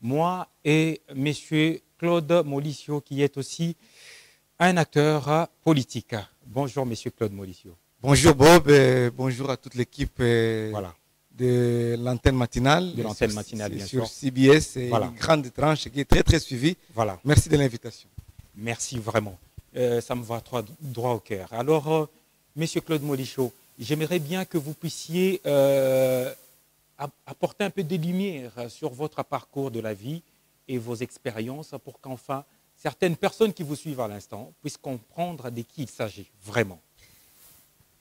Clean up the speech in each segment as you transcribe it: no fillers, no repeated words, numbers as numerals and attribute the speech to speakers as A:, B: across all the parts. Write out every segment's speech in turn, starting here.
A: moi et M. Claude Molicio, qui est aussi un acteur politique. Bonjour, M. Claude Molicio.
B: Bonjour Bob, bonjour à toute l'équipe
A: voilà.
B: de l'antenne matinale.
A: De l'antenne matinale, bien sûr.
B: Sur CBS, et
A: voilà.
B: une grande tranche qui est très très suivie.
A: Voilà.
B: Merci de l'invitation.
A: Merci vraiment. Ça me va droit au cœur. Alors, M. Claude Molicio, j'aimerais bien que vous puissiez apporter un peu de lumière sur votre parcours de la vie et vos expériences pour qu'enfin certaines personnes qui vous suivent à l'instant puissent comprendre de qui il s'agit vraiment.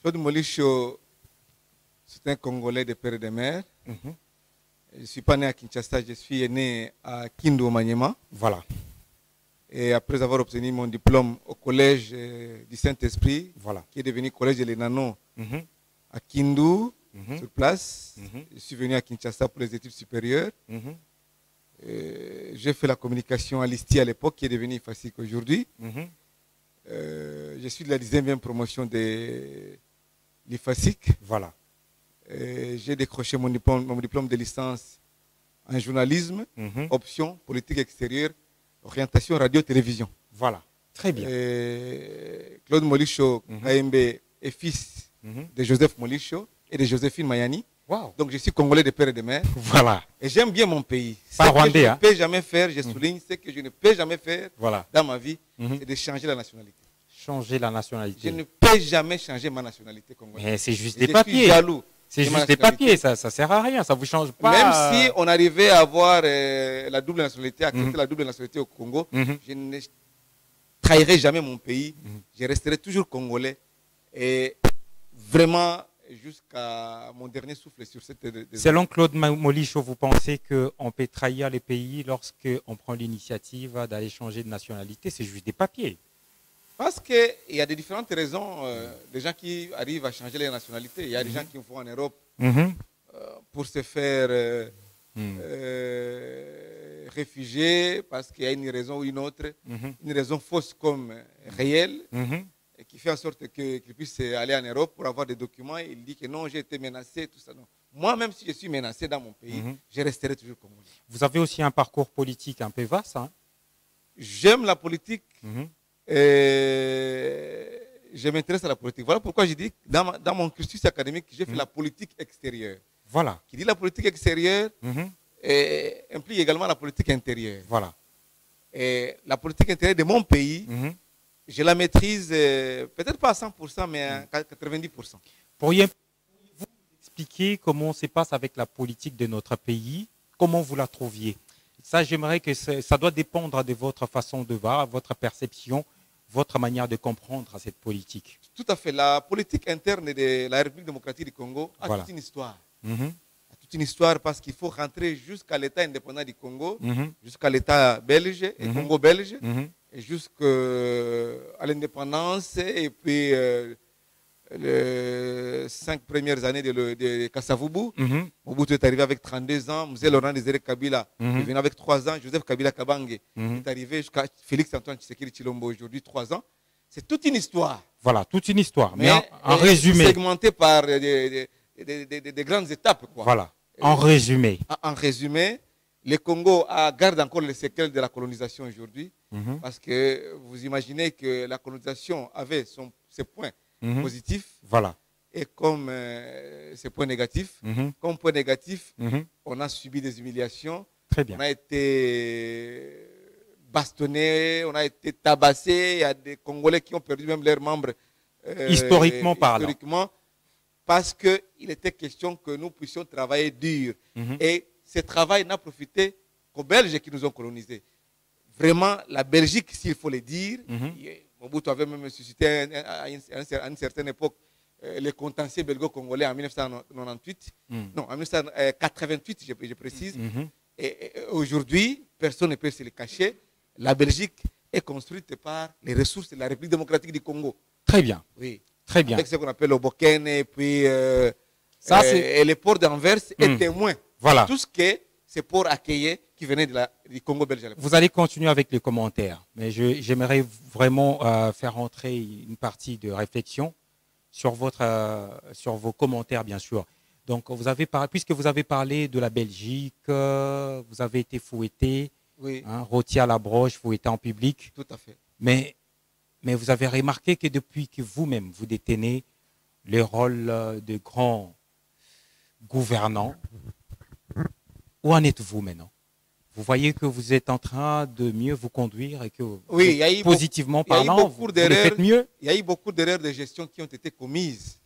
B: Claude Molicio, c'est un Congolais de père et de mère. Je ne suis pas né à Kinshasa, je suis né à Kindu au Maniema.
A: Voilà.
B: Et après avoir obtenu mon diplôme au collège du Saint-Esprit,
A: voilà.
B: qui est devenu collège de l'Enano à Kindu, sur place, je suis venu à Kinshasa pour les études supérieures. J'ai fait la communication à l'ISTI à l'époque, qui est devenue IFASIC aujourd'hui. Je suis de la 10e promotion de l'IFASIC.
A: Voilà.
B: J'ai décroché mon diplôme de licence en journalisme, option politique extérieure, orientation radio-télévision.
A: Voilà, très bien.
B: Claude Molicio, AMB, est fils de Joseph Molicio et de Joséphine Mayani.
A: Wow.
B: Donc je suis Congolais de père et de mère.
A: Voilà.
B: Et j'aime bien mon pays.
A: Pas rwandais,
B: je ne peux jamais faire, je souligne, ce que je ne peux jamais faire dans ma vie, c'est de changer la nationalité.
A: Changer la nationalité.
B: Je ne peux jamais changer ma nationalité congolaise.
A: Mais c'est juste des papiers. Je suis jaloux. C'est juste des papiers, ça ne sert à rien, ça ne vous change pas.
B: Même si on arrivait à avoir la double nationalité, à accepter la double nationalité au Congo, je ne trahirai jamais mon pays. Je resterai toujours congolais. Et vraiment, jusqu'à mon dernier souffle sur cette...
A: Selon Claude Molicio, vous pensez qu'on peut trahir les pays lorsqu'on prend l'initiative d'aller changer de nationalité? C'est juste des papiers.
B: Parce qu'il y a des différentes raisons, des gens qui arrivent à changer les nationalités. Il y a des gens qui vont en Europe pour se faire réfugier parce qu'il y a une raison ou une autre, une raison fausse comme réelle, et qui fait en sorte qu'ils puissent aller en Europe pour avoir des documents. Il dit que non, j'ai été menacé, tout ça. Non. Moi, même si je suis menacé dans mon pays, je resterai toujours congolais.
A: Vous avez aussi un parcours politique un peu vaste. Hein?
B: J'aime la politique. Je m'intéresse à la politique. Voilà pourquoi je dis que dans mon cursus académique, j'ai fait la politique extérieure.
A: Voilà.
B: Qui dit la politique extérieure implique également la politique intérieure.
A: Voilà.
B: Et la politique intérieure de mon pays, je la maîtrise peut-être pas à 100%, mais à 90%.
A: Pourriez-vous expliquer comment se passe avec la politique de notre pays? Comment vous la trouviez? Ça, j'aimerais que ça doit dépendre de votre façon de voir, votre perception, votre manière de comprendre cette politique.
B: Tout à fait. La politique interne de la République démocratique du Congo a toute une histoire. A toute une histoire parce qu'il faut rentrer jusqu'à l'État indépendant du Congo, jusqu'à l'État belge et Congo belge, et jusqu'à l'indépendance, et puis les 5 premières années de Kassavubu. Mobutu est arrivé avec 32 ans. Mzee Laurent Désiré Kabila est venu avec 3 ans. Joseph Kabila Kabange est arrivé jusqu'à Félix Antoine Tshisekedi Tshilombo aujourd'hui, 3 ans. C'est toute une histoire.
A: Voilà, toute une histoire. Mais en résumé.
B: Segmentée par des grandes étapes. Quoi.
A: Voilà, en résumé.
B: En résumé, le Congo garde encore les séquelles de la colonisation aujourd'hui. Parce que vous imaginez que la colonisation avait ses points positifs,
A: voilà.
B: Et comme ces points négatifs, comme point négatif, on a subi des humiliations.
A: Très bien.
B: On a été bastonné, on a été tabassé. Il y a des Congolais qui ont perdu même leurs membres
A: historiquement parlant.
B: Parce qu'il était question que nous puissions travailler dur. Et ce travail n'a profité qu'aux Belges qui nous ont colonisés. Vraiment, la Belgique, s'il faut le dire, Mobutu avait même suscité à une certaine époque les contentieux belgo-congolais en 1998. Non, en 1988, je précise. Et aujourd'hui, personne ne peut se le cacher. La Belgique est construite par les ressources de la République démocratique du Congo.
A: Très bien.
B: Oui.
A: Très bien.
B: Avec ce qu'on appelle le Boken et puis et les ports d'Anvers est témoin.
A: Voilà.
B: Tout ce que ces ports accueillaient qui venaient du Congo belge.
A: Vous allez continuer avec les commentaires, mais j'aimerais vraiment faire entrer une partie de réflexion sur vos commentaires, bien sûr. Donc, puisque vous avez parlé de la Belgique, vous avez été fouetté,
B: Oui,
A: hein, rôti à la broche, fouetté en public.
B: tout à fait.
A: Mais vous avez remarqué que depuis que vous-même, vous détenez le rôle de grand gouvernant, où en êtes-vous maintenant? Vous voyez que vous êtes en train de mieux vous conduire et que
B: Oui, il y a eu
A: positivement
B: il y a eu
A: parlant,
B: beaucoup
A: vous le
B: d'erreurs.
A: faites mieux.
B: Il y a eu beaucoup d'erreurs de gestion qui ont été commises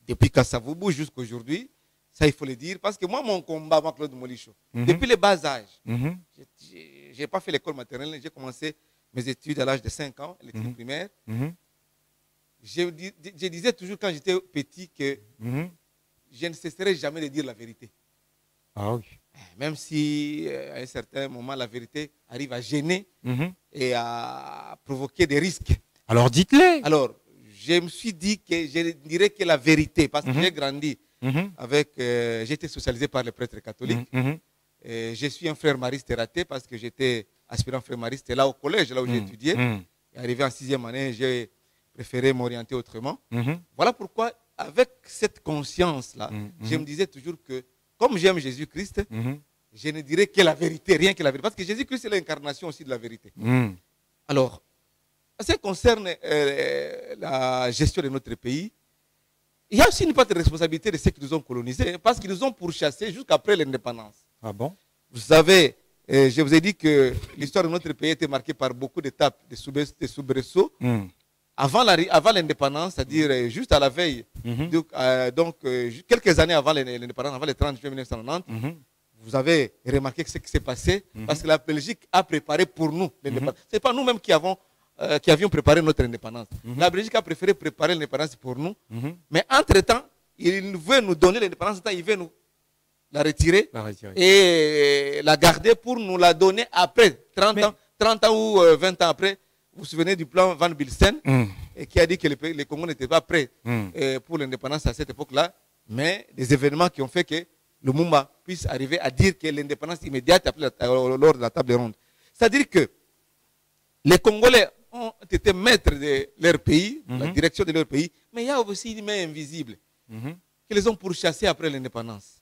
B: depuis Kassavoubou jusqu'à aujourd'hui. Ça, il faut le dire. Parce que moi, mon combat, moi, Claude Molicho, depuis le bas âge, je n'ai pas fait l'école maternelle. J'ai commencé mes études à l'âge de 5 ans, l'étude primaire. Je disais toujours quand j'étais petit que je ne cesserai jamais de dire la vérité.
A: Ah oui.
B: Même si, à un certain moment, la vérité arrive à gêner et à provoquer des risques.
A: Alors dites-les.
B: Alors, je me suis dit que je dirais que la vérité, parce que j'ai grandi avec, j'ai été socialisé par les prêtres catholiques. Je suis un frère mariste raté parce que j'étais aspirant frère mariste là au collège, là où j'ai étudié. Et arrivé en 6e année, j'ai préféré m'orienter autrement. Voilà pourquoi, avec cette conscience-là, je me disais toujours que, comme j'aime Jésus-Christ, je ne dirais que la vérité, rien que la vérité. Parce que Jésus-Christ est l'incarnation aussi de la vérité. Alors, en ce qui concerne la gestion de notre pays, il y a aussi une part de responsabilité de ceux qui nous ont colonisés, parce qu'ils nous ont pourchassés jusqu'après l'indépendance.
A: Ah bon?
B: Vous savez, je vous ai dit que l'histoire de notre pays était marquée par beaucoup d'étapes, de soubresauts. Avant l'indépendance, c'est-à-dire juste à la veille, donc quelques années avant l'indépendance, avant le 30 juin 1990, vous avez remarqué ce qui s'est passé, parce que la Belgique a préparé pour nous l'indépendance. Ce n'est pas nous-mêmes qui avions préparé notre indépendance. La Belgique a préféré préparer l'indépendance pour nous, mais entre-temps, il veut nous donner l'indépendance, il veut nous la retirer, et la garder pour nous la donner après, 30 ans ou 20 ans après. Vous vous souvenez du plan Van Bilsen, qui a dit que les Congos n'étaient pas prêts pour l'indépendance à cette époque-là, mais des événements qui ont fait que le Lumumba puisse arriver à dire que l'indépendance immédiate lors de la table ronde. C'est-à-dire que les Congolais ont été maîtres de leur pays, la direction de leur pays, mais il y a aussi une main invisible qui les ont pourchassés après l'indépendance.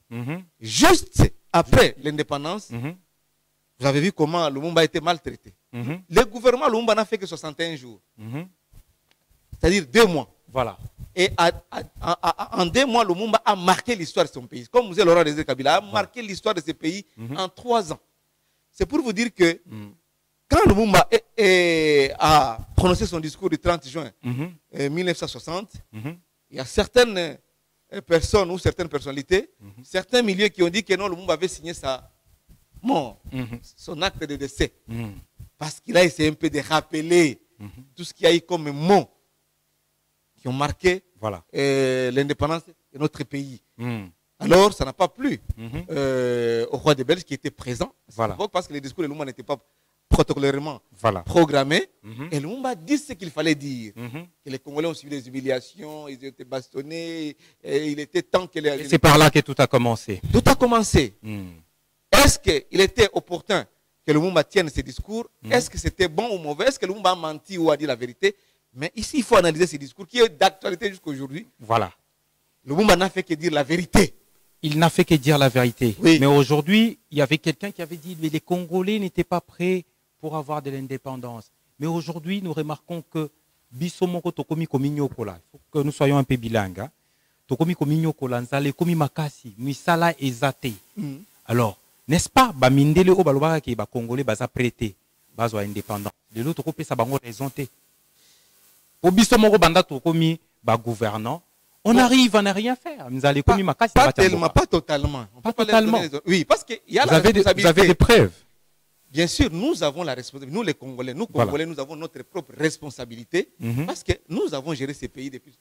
B: Juste après l'indépendance, vous avez vu comment le Lumumba a été maltraité. Le gouvernement Lumumba n'a fait que 61 jours. C'est-à-dire 2 mois.
A: Voilà.
B: Et en 2 mois, Lumumba a marqué l'histoire de son pays. Comme vous Laurent Désiré Kabila a marqué l'histoire de ce pays en 3 ans. C'est pour vous dire que quand Lumumba a prononcé son discours du 30 juin 1960, il y a certaines personnes ou certaines personnalités, certains milieux qui ont dit que non, Lumumba avait signé sa mort, son acte de décès. Parce qu'il a essayé un peu de rappeler tout ce qu'il y a eu comme mots qui ont marqué l'indépendance de notre pays. Alors, ça n'a pas plu au roi des Belges qui était présent, parce que les discours de Lumumba n'étaient pas protocolairement programmés. Et Lumumba dit ce qu'il fallait dire. Que les Congolais ont suivi des humiliations, ils ont été bastonnés, et il était temps que les...
A: C'est par là que tout a commencé.
B: Tout a commencé. Est-ce qu'il était opportun que Lumumba tienne ses discours? Est-ce que c'était bon ou mauvais? Est-ce que Lumumba a menti ou a dit la vérité? Mais ici, il faut analyser ces discours qui est d'actualité jusqu'à aujourd'hui. Voilà. Lumumba n'a fait que dire la vérité.
A: Il n'a fait que dire la vérité.
B: Oui.
A: Mais aujourd'hui, il y avait quelqu'un qui avait dit que les Congolais n'étaient pas prêts pour avoir de l'indépendance. Mais aujourd'hui, nous remarquons que Bissomoko Tokomi Kominyokola, il faut que nous soyons un peu bilingues. Tokomi Kominyokola, Nzale Komi Makasi, Misala Ezate. Alors, n'est-ce pas, Bamindele o balobaka ki ba Congolais baza prêté, bazo indépendant. De l'autre côté, ça bango raison té. Au Bissomoko banda tokomi ba gouvernant, on arrive à ne rien faire.
B: Pas tellement, pas totalement.
A: Pas totalement.
B: Oui, parce qu'il y a la responsabilité.
A: Vous avez des preuves.
B: Bien sûr, nous avons la responsabilité. Nous, les Congolais, nous avons notre propre responsabilité parce que nous avons géré ces pays depuis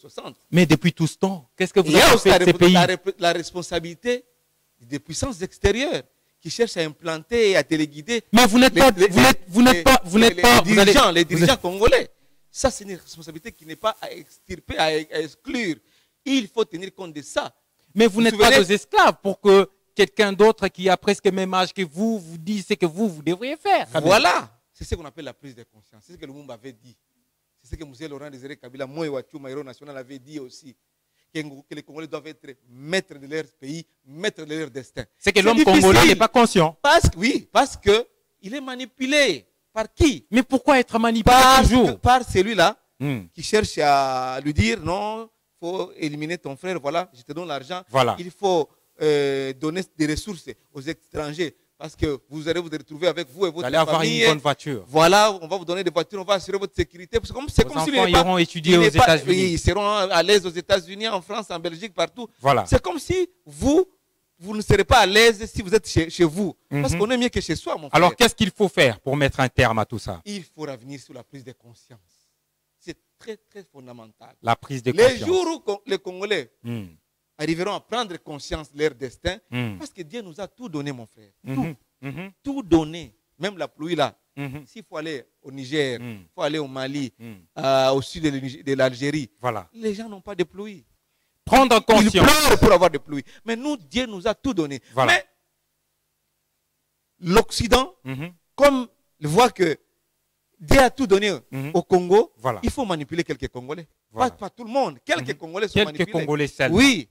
B: 60.
A: Mais depuis tout ce temps, qu'est-ce que vous avez fait de ces pays?
B: La responsabilité des puissances extérieures qui cherchent à implanter et à téléguider.
A: Mais vous n'êtes pas,
B: les dirigeants congolais. Ça, c'est une responsabilité qui n'est pas à extirper, à exclure. Il faut tenir compte de ça.
A: Mais vous n'êtes pas des esclaves pour que quelqu'un d'autre qui a presque le même âge que vous vous dise ce que vous devriez faire.
B: Voilà. C'est ce qu'on appelle la prise de conscience. C'est ce que le Lumumba avait dit. C'est ce que M. Laurent Désiré Kabila, moi et Wachuma, héros national, avait dit aussi. que les Congolais doivent être maîtres de leur pays, maîtres de leur destin.
A: C'est que l'homme congolais n'est pas conscient.
B: Parce que il est manipulé. Par qui?
A: Mais pourquoi être manipulé toujours?
B: Par celui-là qui cherche à lui dire non, il faut éliminer ton frère, voilà, je te donne l'argent.
A: Voilà.
B: Il faut donner des ressources aux étrangers parce que vous allez vous retrouver avec vous et votre famille.
A: Vous allez avoir une bonne voiture.
B: Voilà, on va vous donner des voitures, on va assurer votre sécurité. C'est comme
A: vos enfants iront étudier aux États-Unis.
B: Oui, ils seront à l'aise aux États-Unis, en France, en Belgique, partout.
A: Voilà.
B: C'est comme si vous ne serez pas à l'aise si vous êtes chez vous. Parce qu'on est mieux que chez soi, mon frère.
A: Alors, qu'est-ce qu'il faut faire pour mettre un terme à tout ça?
B: Il faut revenir sur la prise de conscience. C'est très, très fondamental.
A: La prise de conscience.
B: Les jours où les Congolais arriveront à prendre conscience de leur destin, parce que Dieu nous a tout donné, mon frère. Tout donné. Même la pluie là. S'il faut aller au Niger, il faut aller au Mali, au sud de l'Algérie.
A: Voilà.
B: Les gens n'ont pas de pluie.
A: Prendre conscience.
B: Ils pleurent pour avoir des pluies. Mais nous, Dieu nous a tout donné.
A: Voilà.
B: Mais l'Occident, comme il voit que Dieu a tout donné au Congo,
A: voilà.
B: il faut manipuler quelques Congolais.
A: Voilà.
B: Pas tout le monde. Quelques Congolais sont manipulés.
A: Quelques Congolais seulement.
B: Oui.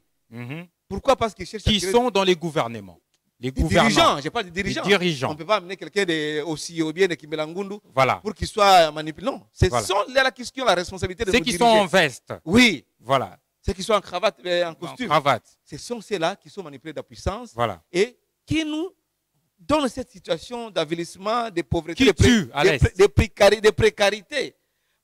B: Pourquoi? Parce qu'ils cherchent
A: qui sont dans les gouvernements. Les
B: dirigeants, je parle des dirigeants.
A: Les dirigeants.
B: On ne peut pas amener quelqu'un aussi au bien de Kimbelangundu pour qu'il soit manipulé. Non, c'est la question, la responsabilité de
A: ceux qui sont en veste.
B: Oui.
A: Voilà.
B: Ceux qui sont en cravate, en costume.
A: En cravate.
B: Ce sont ceux-là qui sont manipulés de la puissance.
A: Voilà.
B: Et qui nous donnent cette situation d'avilissement, de pauvreté,
A: de
B: précarité.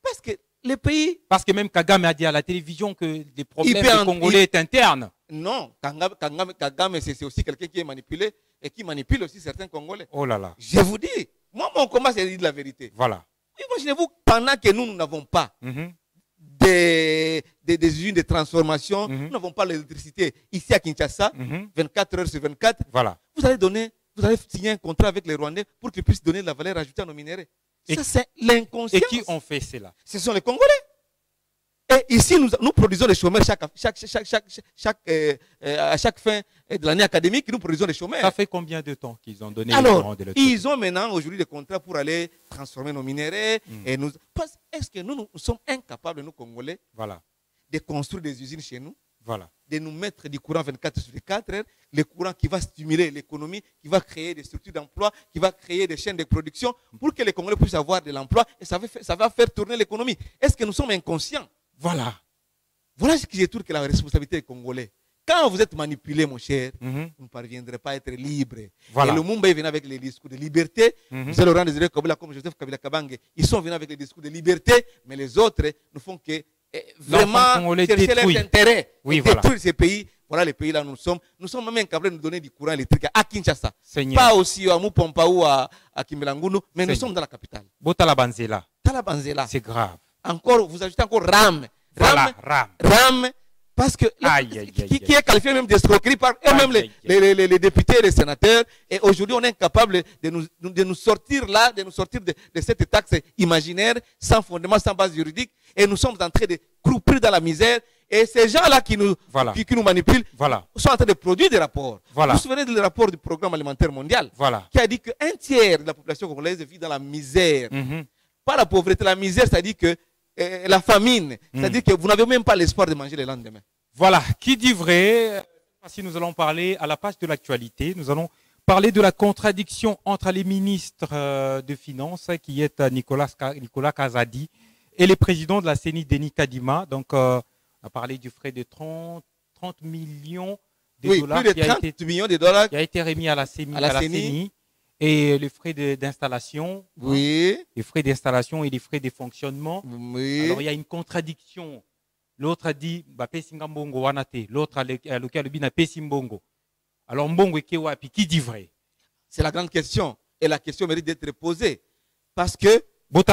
B: Parce que les pays...
A: Parce que même Kagame a dit à la télévision que les problèmes des Congolais est internes.
B: Non, Kagame c'est aussi quelqu'un qui est manipulé et qui manipule aussi certains Congolais.
A: Oh là là.
B: Je vous dis, moi mon combat c'est de dire la vérité.
A: Voilà.
B: Imaginez-vous, pendant que nous n'avons pas des usines de transformation, nous n'avons pas l'électricité ici à Kinshasa, 24 heures sur 24,
A: voilà.
B: Vous allez signer un contrat avec les Rwandais pour qu'ils puissent donner de la valeur ajoutée à nos minéraux. Ça, c'est l'inconscience.
A: Et qui ont fait cela?
B: Ce sont les Congolais. Et ici, nous produisons des chômeurs à chaque fin de l'année académique, nous produisons des chômeurs.
A: Ça fait combien de temps qu'ils ont donné
B: Alors,
A: les courants de l'autre côté?
B: Ils ont maintenant aujourd'hui des contrats pour aller transformer nos minéraux. Est-ce que nous sommes incapables, nous Congolais,
A: voilà,
B: de construire des usines chez nous?
A: Voilà.
B: De nous mettre du courant 24 sur 24 heures, le courant qui va stimuler l'économie, qui va créer des structures d'emploi, qui va créer des chaînes de production pour que les Congolais puissent avoir de l'emploi et ça va faire tourner l'économie. Est-ce que nous sommes inconscients?
A: Voilà.
B: Voilà ce que je trouve que la responsabilité des Congolais. Quand vous êtes manipulé, mon cher, vous ne parviendrez pas à être libre.
A: Voilà.
B: Et le Mumba est venu avec les discours de liberté. Vous allez Laurent Désiré Kabila comme Joseph Kabila Kabange, ils sont venus avec les discours de liberté, mais les autres ne font que vraiment chercher leurs intérêts,
A: oui,
B: détruire ces pays. Voilà les pays là où nous sommes. Nous sommes même incapables de nous donner du courant électrique à Kinshasa.
A: Seigneur.
B: Pas aussi à Mupompa ou à Kimbelangundu, mais nous sommes dans la capitale.
A: Botalabanzela.
B: Talabanzela.
A: C'est grave.
B: Encore, vous ajoutez encore RAM.
A: Voilà,
B: RAM. Parce que qui est qualifié même d'escroquerie par eux-mêmes les députés et les sénateurs. Et aujourd'hui, on est incapable de nous sortir là, de nous sortir de cette taxe imaginaire, sans fondement, sans base juridique. Et nous sommes en train de croupir dans la misère. Et ces gens-là qui nous manipulent sont en train de produire des rapports.
A: Voilà.
B: Vous vous souvenez du rapport du Programme alimentaire mondial qui a dit qu'un tiers de la population congolaise vit dans la misère. Pas la pauvreté, la misère, c'est-à-dire que la famine, c'est-à-dire que vous n'avez même pas l'espoir de manger le lendemain.
A: Voilà, qui dit vrai, si nous allons parler à la page de l'actualité, nous allons parler de la contradiction entre les ministres de Finances, qui est Nicolas Kazadi, et le président de la CENI, Denis Kadima. Donc, on a parlé du frais de 30 millions de dollars.
B: Plus de 30 millions de dollars
A: qui a été remis à la CENI. Et les frais d'installation, les frais d'installation et les frais de fonctionnement. Alors, il y a une contradiction. L'autre a dit, Mbongo wanate. L'autre a dit, Mbongo. Alors, Mbongo qui dit vrai?
B: C'est la grande question. Et la question mérite d'être posée. Parce que la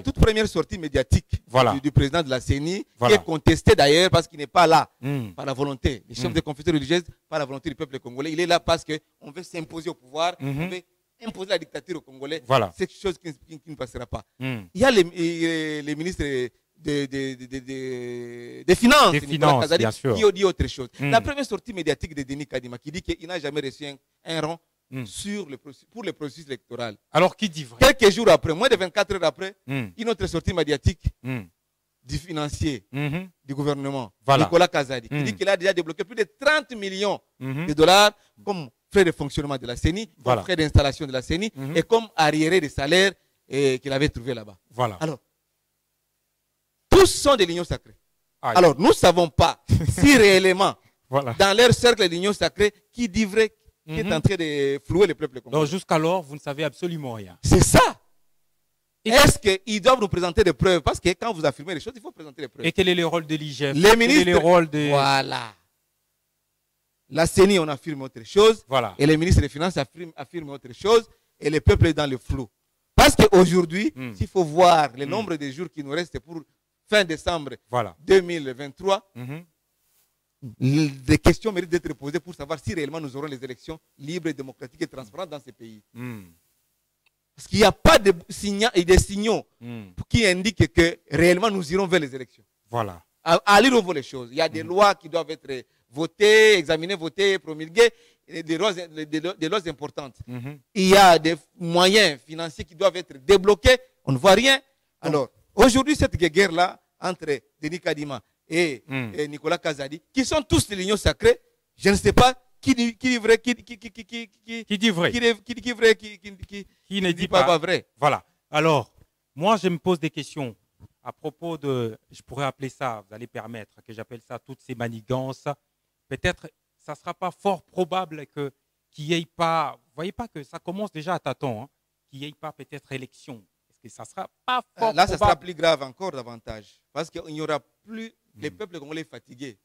B: toute première sortie médiatique du président de la CENI, qui est contestée d'ailleurs parce qu'il n'est pas là par la volonté des chefs de confession religieuse, par la volonté du peuple congolais. Il est là parce qu'on veut s'imposer au pouvoir, on veut imposer la dictature aux Congolais. C'est quelque chose qui ne passera pas. Il y a les ministres des Finances,
A: bien sûr,
B: qui ont dit autre chose. La première sortie médiatique de Denis Kadima qui dit qu'il n'a jamais reçu un rond pour le processus électoral.
A: Alors qui dit vrai?
B: Quelques jours après, moins de 24 heures après, une autre sortie médiatique du financier du gouvernement,
A: Voilà.
B: Nicolas Kazadi, qui dit qu'il a déjà débloqué plus de 30 millions de dollars comme frais de fonctionnement de la CENI, comme
A: Voilà.
B: frais d'installation de la CENI et comme arriéré de salaire qu'il avait trouvé là-bas.
A: Voilà.
B: Alors, tous sont des lignes sacrées.
A: Aïe.
B: Alors, nous ne savons pas si réellement,
A: Voilà.
B: dans leur cercle d'union sacrée, qui dit vrai, qui est en train de flouer le peuple congolais.
A: Donc jusqu'alors, vous ne savez absolument rien.
B: C'est ça.
A: Et
B: Est-ce qu'ils doivent nous présenter des preuves? Parce que quand vous affirmez les choses, il faut présenter les preuves.
A: Et quel est le rôle de l'IGF?
B: Les
A: Quel est
B: ministres,
A: le rôle de...
B: voilà. La CENI, on affirme autre chose.
A: Voilà.
B: Et les ministres des Finances affirment autre chose. Et le peuple est dans le flou. Parce qu'aujourd'hui, s'il faut voir le nombre de jours qui nous restent pour fin décembre
A: Voilà.
B: 2023, des questions méritent d'être posées pour savoir si réellement nous aurons les élections libres, démocratiques et transparentes dans ces pays. Parce qu'il n'y a pas de signaux qui indiquent que réellement nous irons vers les élections.
A: Voilà.
B: Allez revoir les choses. Il y a des lois qui doivent être votées, examinées, votées, promulguées, des lois importantes. Il y a des moyens financiers qui doivent être débloqués. On ne voit rien. Alors, aujourd'hui, cette guerre-là entre Denis Kadima et Nicolas Kazadi, qui sont tous des lignes sacrées, je ne sais pas qui dit vrai, qui
A: dit vrai,
B: qui ne dit pas vrai.
A: Voilà. Alors, moi, je me pose des questions à propos de, je pourrais appeler ça, vous allez permettre que j'appelle ça toutes ces manigances. Peut-être, ça ne sera pas fort probable qu'il n'y ait pas, vous voyez pas que ça commence déjà à tâtons, qu'il n'y ait pas peut-être élection. Est-ce que ça ne sera pas fort
B: là,
A: probable?
B: Ça sera plus grave encore davantage. Parce qu'il n'y aura plus les peuples congolais fatigués.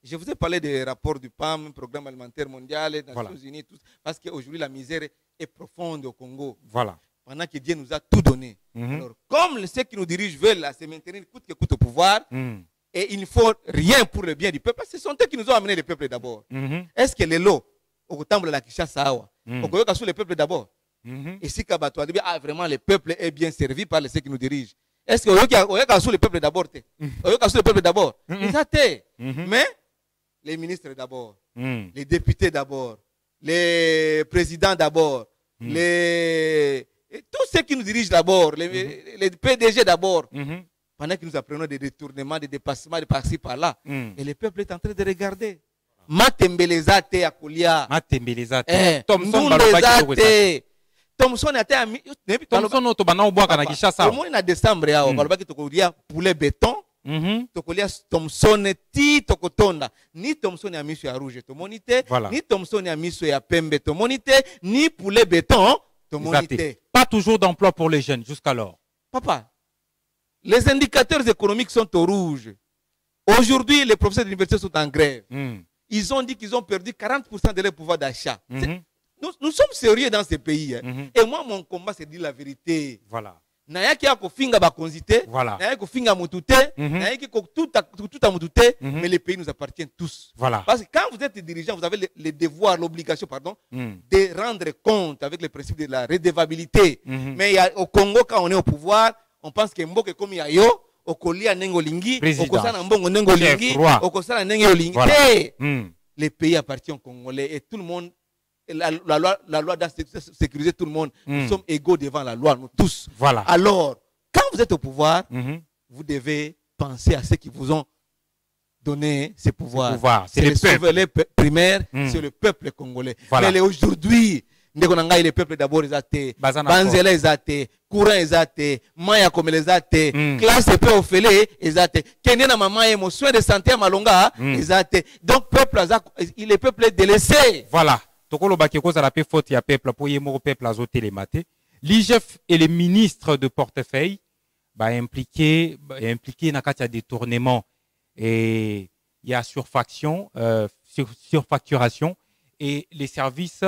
B: Je vous ai parlé des rapports du PAM, Programme alimentaire mondial, des Nations Unies, tout, parce qu'aujourd'hui la misère est profonde au Congo.
A: Voilà.
B: Pendant que Dieu nous a tout donné. Alors, comme ceux qui nous dirigent veulent se maintenir coûte que coûte au pouvoir, et il ne faut rien pour le bien du peuple, parce que ce sont eux qui nous ont amené le peuple d'abord. Est-ce que les lots, au temple de la Kinshasa, au Koyoka sur le peuple d'abord? Et si Kabato a dit, vraiment le peuple est bien servi par ceux qui nous dirigent. Est-ce que Koyoka sur le peuple d'abord? Koyoka sur le peuple d'abord? Ils ont mais les ministres d'abord, les députés d'abord, les présidents d'abord, tous ceux qui nous dirigent d'abord, les PDG d'abord, pendant que nous apprenons des détournements, des dépassements de par-ci par-là, et le peuple est en train de regarder. Matembelezate Akulia.
A: Matembelezate.
B: Thomson a été
A: Thomson otobana obwaka na Kinshasa.
B: Au moins en décembre, on va dire poulet béton. Tokolia Thomson ti tokotonda ni Thomson ya miso ya rouge to monité ni Thomson ya miso ya pembe to monité ni poulet béton to monité.
A: Pas toujours d'emploi pour les jeunes jusqu'alors.
B: Papa, les indicateurs économiques sont au rouge. Aujourd'hui, les professeurs d'université sont en grève. Ils ont dit qu'ils ont perdu 40% de leur pouvoir d'achat. Nous sommes sérieux dans ce pays. Et moi, mon combat, c'est de dire la vérité.
A: Voilà.
B: Nayaki a kofinga bakonzité, nayaki kofinga mututé, nayaki tout a mututé, mais les pays nous appartiennent tous.
A: Voilà.
B: Parce que quand vous êtes dirigeant, vous avez le devoir, l'obligation, de rendre compte avec le principe de la redevabilité. Mais au Congo, quand on est au pouvoir, on pense que Mboke comme Yayo, Okolia Nengolingi, Okosana Mbongo Nengolingi, Okosana Nengolingi. Les pays appartiennent aux Congolais et tout le monde. La loi doit sécuriser tout le monde. Nous sommes égaux devant la loi, nous tous.
A: Voilà.
B: Alors, quand vous êtes au pouvoir, vous devez penser à ceux qui vous ont donné ces pouvoirs.
A: C'est le
B: souverain primaire, c'est le peuple congolais.
A: Voilà.
B: Mais aujourd'hui, les peuples d'abord, ils ont Banzela, ils ont courant, ils ont Maya comme les ont classe peu au fêlé, ils ont Kenyana maman et mon soin de santé à Malonga, ils ont donc le peuple est délaissé.
A: Voilà. L'IGF et les ministres de portefeuille impliqués dans le détournement et il y a surfacturation et les services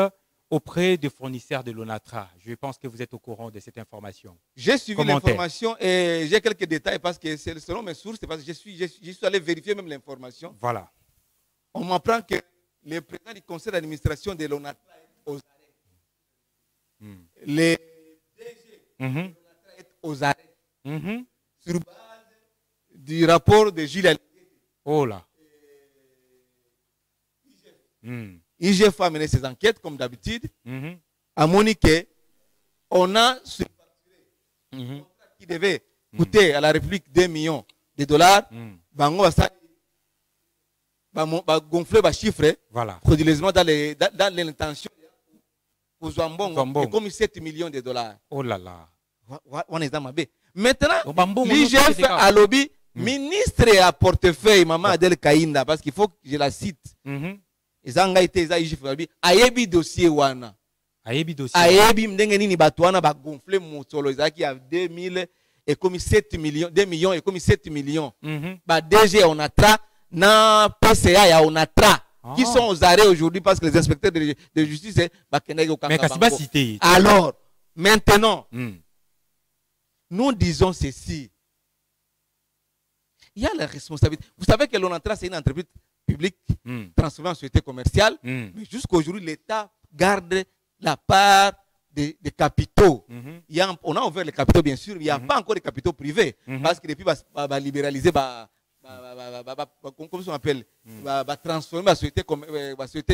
A: auprès des fournisseurs de l'ONATRA. Je pense que vous êtes au courant de cette information.
B: J'ai suivi l'information et j'ai quelques détails parce que c'est selon mes sources, parce que je suis allé vérifier même l'information.
A: Voilà.
B: On m'apprend que le président du conseil d'administration de l'ONATRA est aux arrêts. Les DG de l'ONATRA est aux arrêts. Sur base du rapport de Gilles Allier.
A: Oh là.
B: IGF a mené ses enquêtes comme d'habitude. À Monique, on a surfacturé qui devait coûter à la République 2 millions de dollars, bango va gonfler les chiffres frauduleusement dans l'intention aux Zambongo, et comme 7 millions de dollars.
A: Oh là là.
B: Maintenant, l'IGF a lobby ministre à portefeuille, Maman Adel Kainda, parce qu'il faut que je la cite. Ils ont été ayebi dossier wana. Ayebi mdenge nini batuana ba gonfler motolo izaki à 2000 et comme 7 millions, 2 millions et comme 7 millions. Ba DG on a tra na PCA ya on a tra qui sont aux arrêts aujourd'hui parce que les inspecteurs de justice ba kenege au Kanga. Alors, maintenant, nous disons ceci. Il y a la responsabilité. Vous savez que l'ONATRA, c'est une entreprise publique transformée en société commerciale, mais jusqu'aujourd'hui, l'État garde la part des capitaux. On a ouvert les capitaux, bien sûr, mais il n'y a pas encore de capitaux privés, parce que depuis, va libéraliser, comment on appelle, va transformer la société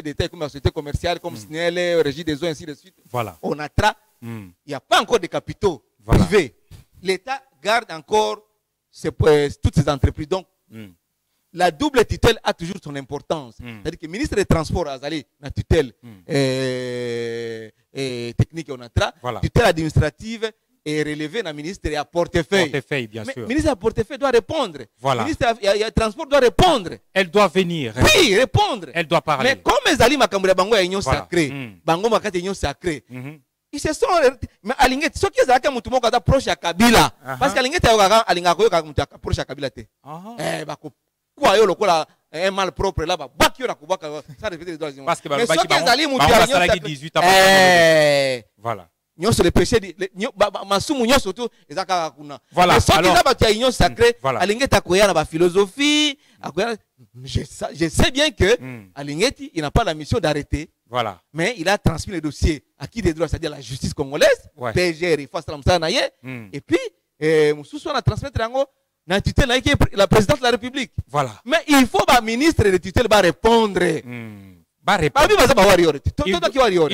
B: d'État comme la société commerciale, comme SNEL, Régie des eaux, ainsi de suite. ONATRA, il n'y a pas encore de capitaux privés. L'État garde encore toutes ces entreprises. Donc, la double tutelle a toujours son importance. C'est-à-dire que le ministre des Transports a la tutelle technique et ONATRA, tutelle administrative est relevée dans le ministre à portefeuille.
A: Bien sûr.
B: Le ministre à portefeuille doit répondre. Le ministre des Transports doit répondre.
A: Elle doit venir.
B: Oui, répondre.
A: Elle doit parler.
B: Mais comme les alliés Makambouya Bango a union sacrée, Bango Makate union sacrée. Ils se sont. Mais Alingé, ceux qui ont été proche à Kabila. Parce qu'Alingé, Alinga proche à Kabila. Un mal propre là, parce que voilà. Nous sommes les péchés, surtout, voilà. Alors, philosophie. Je sais bien que Alingeti, il n'a pas la mission d'arrêter.
A: Voilà.
B: Mais il a transmis le dossier à qui des droits, c'est-à-dire la justice congolaise, PGR, et puis, Moussou a transmis la tutelle la présidente de la République.
A: Voilà.
B: Mais il faut que le ministre de tutelle va répondre.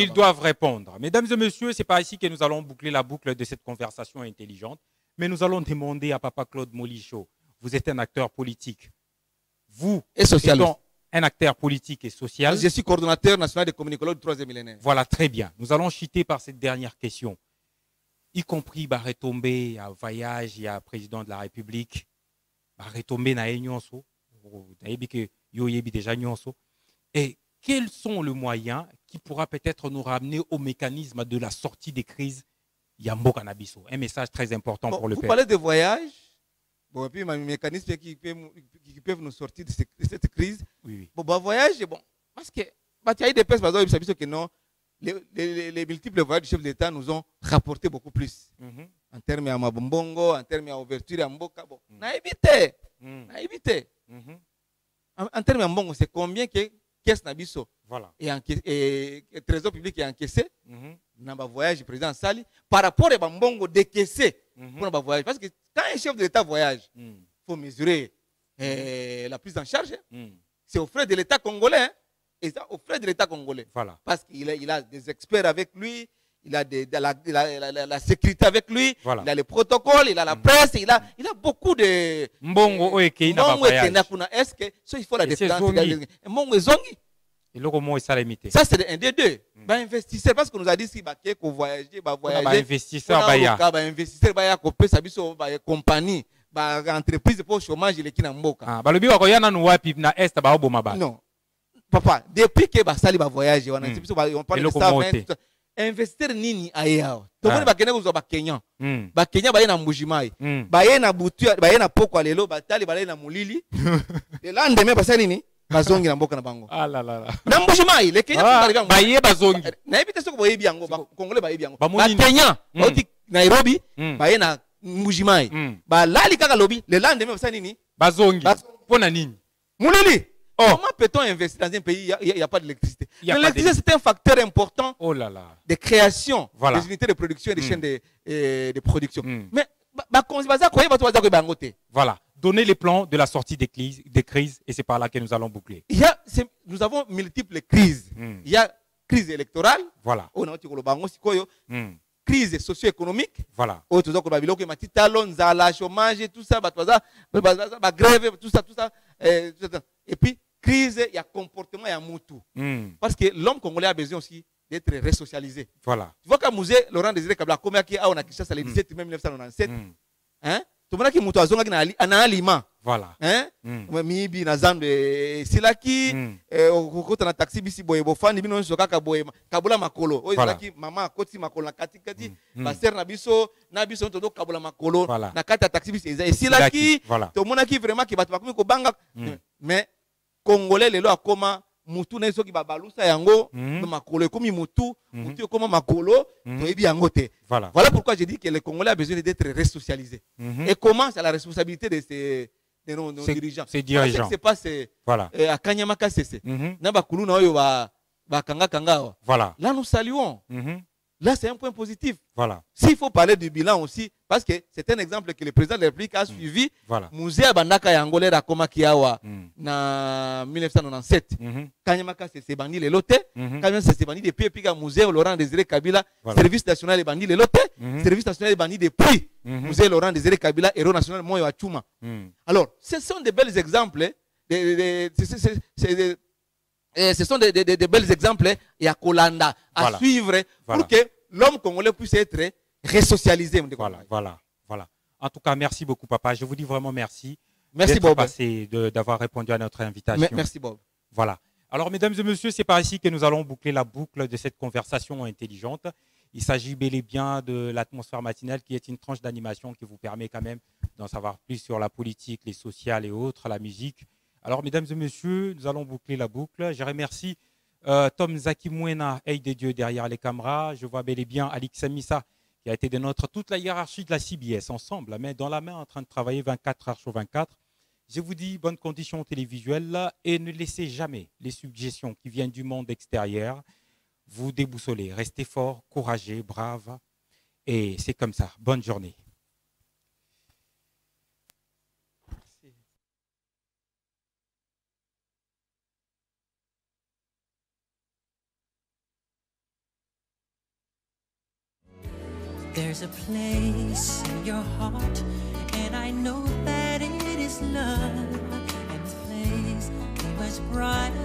A: Ils doivent répondre. Mesdames et messieurs, ce n'est pas ici que nous allons boucler la boucle de cette conversation intelligente, mais nous allons demander à Papa Claude Molicho, vous êtes un acteur politique. Vous êtes un acteur politique et social.
B: Je suis coordonnateur national des communicologues du 3e millénaire.
A: Voilà, très bien. Nous allons chuter par cette dernière question. Y compris retomber à voyage, il y a président de la République, retomber na Enyonso, et quels sont les moyens qui pourra peut-être nous ramener au mécanisme de la sortie des crises Yambo Canabiso? Un message très important pour le
B: faire.
A: Vous
B: parlez de voyage, et puis les mécanismes qui peuvent nous sortir de cette crise.
A: Oui.
B: Bon, voyage, bon, parce que il y a des personnes qui non. Les multiples voyages du chef d'État nous ont rapporté beaucoup plus. En termes de Mabombongo, en termes d'ouverture à Mboka. Bon, on a évité. En termes de Mbongo, c'est combien que Caisse Nabiso et Trésor public est encaissé dans le voyage du président Sali par rapport à Mbongo décaissé pour le voyage. Parce que quand un chef d'État voyage, il faut mesurer la prise en charge. C'est aux frais de l'État congolais. Et ça, aux frais de l'État congolais.
A: Voilà.
B: Parce qu'il a des experts avec lui, il a la sécurité avec lui, il a les protocoles, il a la presse, il a beaucoup de.
A: Mbongo
B: est-ce que ça, il faut la défense? Mbongo Zongi.
A: Et le comment ça limité.
B: Ça, c'est un des deux. Investisseur, parce qu'on nous a dit qu'il faut voyager,
A: investisseur,
B: investisseur, compagnie. Entreprise pour chômage, il est qui n'a mboka. Non. Papa, depuis que Basali va voyager, on parle de ça, investir nini ayao. Tomoni bakene kuzo bakenya. Bakenya baye na Mbujimai. Baye na Butu, baye na Poko lelo, batali baye na Mulili. Le lendemain basali nini? Bazongi na mboka na bango.
A: Ah là là.
B: Na Mbujimai, le Kenya
A: arriver baye bazongi.
B: Na ebite soko baye biango, Congolais baye biango. Bakenya, oti Nairobi, baye na Mbujimai. Ba lali kaka lobi, le lendemain basali nini?
A: Bazongi. Pona nini?
B: Mulili. Comment peut-on investir dans un pays où il n'y a pas d'électricité? L'électricité, c'est un facteur important de création des unités de production et des chaînes de production. Mais,
A: voilà. Donnez les plans de la sortie des crises et c'est par là que nous allons boucler.
B: Nous avons multiples crises. Il y a crise électorale.
A: Voilà.
B: crise socio-économique.
A: Voilà.
B: Chômage, tout ça, grève, tout ça. Et puis, crise, il y a comportement, il y a moutou. Parce que l'homme congolais a besoin aussi d'être resocialisé.
A: Voilà.
B: Tu vois qu'à musée, Laurent Désiré Kabila, comme il y a le 17 mai 1997, hein? Tu vois qu'il y a un aliment.
A: Voilà.
B: Hein? Mibi na zambe silaki okota na taxi bisi boye bofani bino soka kabula makolo o silaki mama koti makolo na kati baser na biso to kabula makolo na kati taxi bisi eza silaki to monaki vraiment ki bato bakomi ko banga mais congolais lelo akoma mutu na soki babalusa yango makolo ekomi mutu ekoma makolo to ebi yango te. Voilà pourquoi j'ai dit que le Congolais a besoin d'être resocialisé. Et comment c'est la responsabilité de ces nos dirigeants.
A: Ces dirigeants.
B: Ce qui se passe à Kanyamaka CC. Voilà. Là, nous saluons. Là, c'est un point positif.
A: Voilà.
B: S'il faut parler du bilan aussi, parce que c'est un exemple que le président de la République a suivi.
A: Voilà.
B: Musée Bandaka Yangolé Rakoma Kiawa en 1997. Kanyamaka CC bandi le lote. Kanyamaka CC bandi de pieds. Puis Musée Laurent Désiré Kabila. Service national de bandi le lote. Service national de bandi de prix. Musée Laurent Désiré Kabila, héros national Moyo Achuma. Alors, ce sont des bels exemples. Ce sont des bels exemples et à Kolanda, à suivre pour que l'homme congolais puisse être resocialisé.
A: Voilà. En tout cas, merci beaucoup, papa. Je vous dis vraiment merci.
B: Merci, Bob.
A: D'avoir répondu à notre invitation.
B: Merci, Bob.
A: Voilà. Alors, mesdames et messieurs, c'est par ici que nous allons boucler la boucle de cette conversation intelligente. Il s'agit bel et bien de l'atmosphère matinale qui est une tranche d'animation qui vous permet quand même d'en savoir plus sur la politique, les sociales et autres, la musique. Alors, mesdames et messieurs, nous allons boucler la boucle. Je remercie Tom Zakimwena, Aide de Dieu derrière les caméras. Je vois bel et bien Alix Missa, qui a été de toute la hiérarchie de la CBS, ensemble, main dans la main, en train de travailler 24 heures sur 24. Je vous dis bonne condition télévisuelle et ne laissez jamais les suggestions qui viennent du monde extérieur vous déboussoler. Restez fort, courageux, brave. Et c'est comme ça. Bonne journée.
C: There's a place in your heart, and I know that it is love, and this place is much brighter.